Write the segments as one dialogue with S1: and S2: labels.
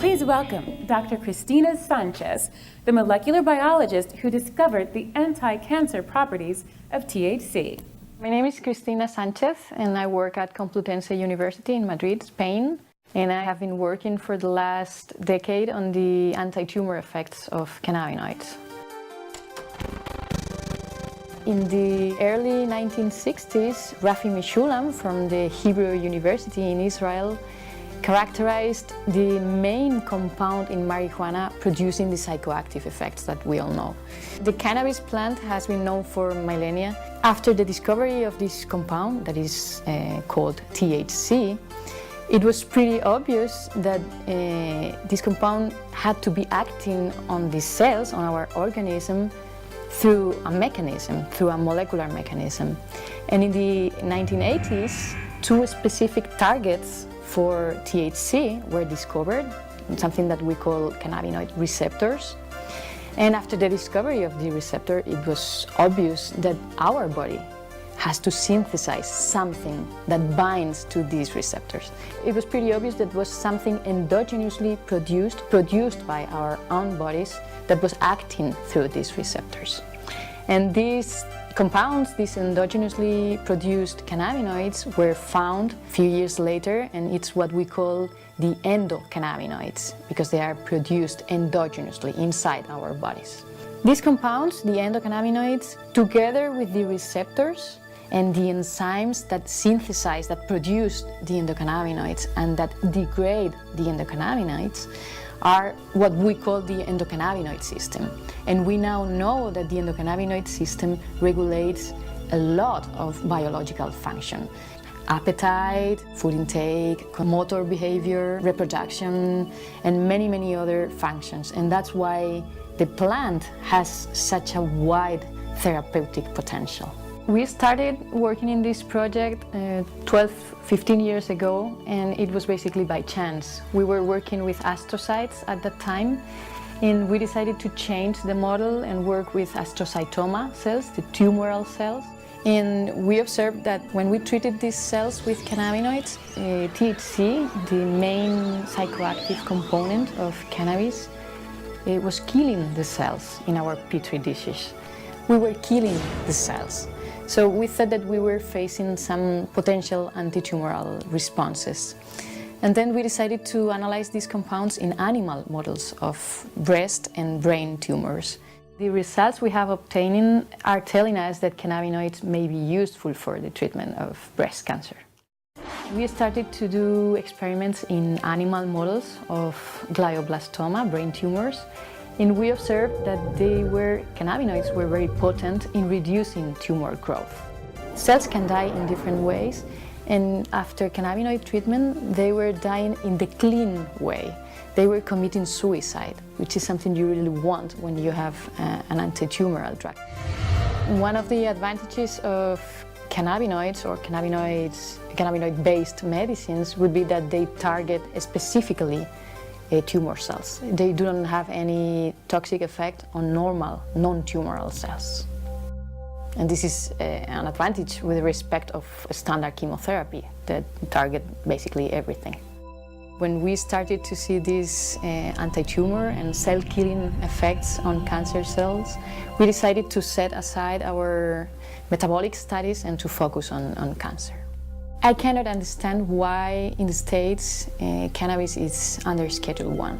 S1: Please welcome Dr. Christina Sanchez, the molecular biologist who discovered the anti-cancer properties of THC.
S2: My name is Christina Sanchez, and I work at Complutense University in Madrid, Spain. And I have been working for the last decade on the anti-tumor effects of cannabinoids. In the early 1960s, Rafi Meshulam from the Hebrew University in Israel characterized the main compound in marijuana producing the psychoactive effects that we all know. The cannabis plant has been known for millennia. After the discovery of this compound, that is called THC, it was pretty obvious that this compound had to be acting on the cells, on our organism, through a mechanism, through a molecular mechanism. And in the 1980s, two specific targets for THC were discovered, something that we call cannabinoid receptors. And after the discovery of the receptor, it was obvious that our body has to synthesize something that binds to these receptors. It was pretty obvious that was something endogenously produced by our own bodies that was acting through these receptors. And these compounds, these endogenously produced cannabinoids, were found a few years later, and it's what we call the endocannabinoids, because they are produced endogenously inside our bodies. These compounds, the endocannabinoids, together with the receptors and the enzymes that synthesize, that produce the endocannabinoids and that degrade the endocannabinoids, are what we call the endocannabinoid system. And we now know that the endocannabinoid system regulates a lot of biological function. Appetite, food intake, motor behavior, reproduction, and many, many other functions. And that's why the plant has such a wide therapeutic potential. We started working in this project 15 years ago, and it was basically by chance. We were working with astrocytes at that time, and we decided to change the model and work with astrocytoma cells, the tumoral cells. And we observed that when we treated these cells with cannabinoids, THC, the main psychoactive component of cannabis, it was killing the cells in our petri dishes. We were killing the cells. So we thought that we were facing some potential anti-tumoral responses. And then we decided to analyze these compounds in animal models of breast and brain tumors. The results we have obtained are telling us that cannabinoids may be useful for the treatment of breast cancer. We started to do experiments in animal models of glioblastoma, brain tumors, and we observed that cannabinoids were very potent in reducing tumor growth. Cells can die in different ways, and after cannabinoid treatment, they were dying in the clean way. They were committing suicide, which is something you really want when you have an anti-tumoral drug. One of the advantages of cannabinoids or cannabinoid-based medicines would be that they target specifically tumor cells. They do not have any toxic effect on normal, non-tumoral cells. And this is an advantage with respect of standard chemotherapy that target basically everything. When we started to see these anti-tumor and cell-killing effects on cancer cells, we decided to set aside our metabolic studies and to focus on cancer. I cannot understand why in the States cannabis is under Schedule 1,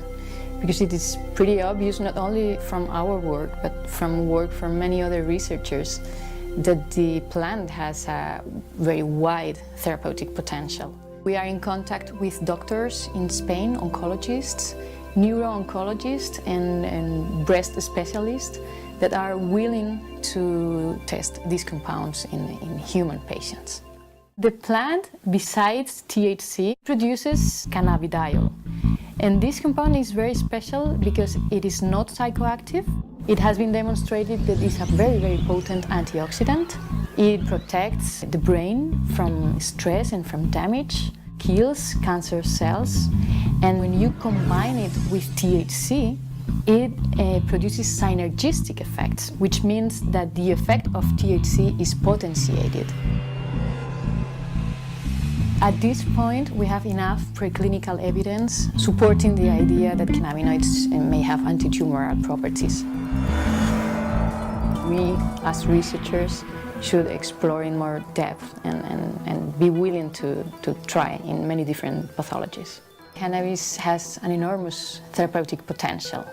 S2: because it is pretty obvious, not only from our work, but from work from many other researchers, that the plant has a very wide therapeutic potential. We are in contact with doctors in Spain, oncologists, neuro-oncologists, and breast specialists that are willing to test these compounds in human patients. The plant, besides THC, produces cannabidiol. And this compound is very special because it is not psychoactive. It has been demonstrated that it's a very, very potent antioxidant. It protects the brain from stress and from damage, kills cancer cells, and when you combine it with THC, it produces synergistic effects, which means that the effect of THC is potentiated. At this point, we have enough preclinical evidence supporting the idea that cannabinoids may have anti-tumoral properties. We, as researchers, should explore in more depth and be willing to try in many different pathologies. Cannabis has an enormous therapeutic potential.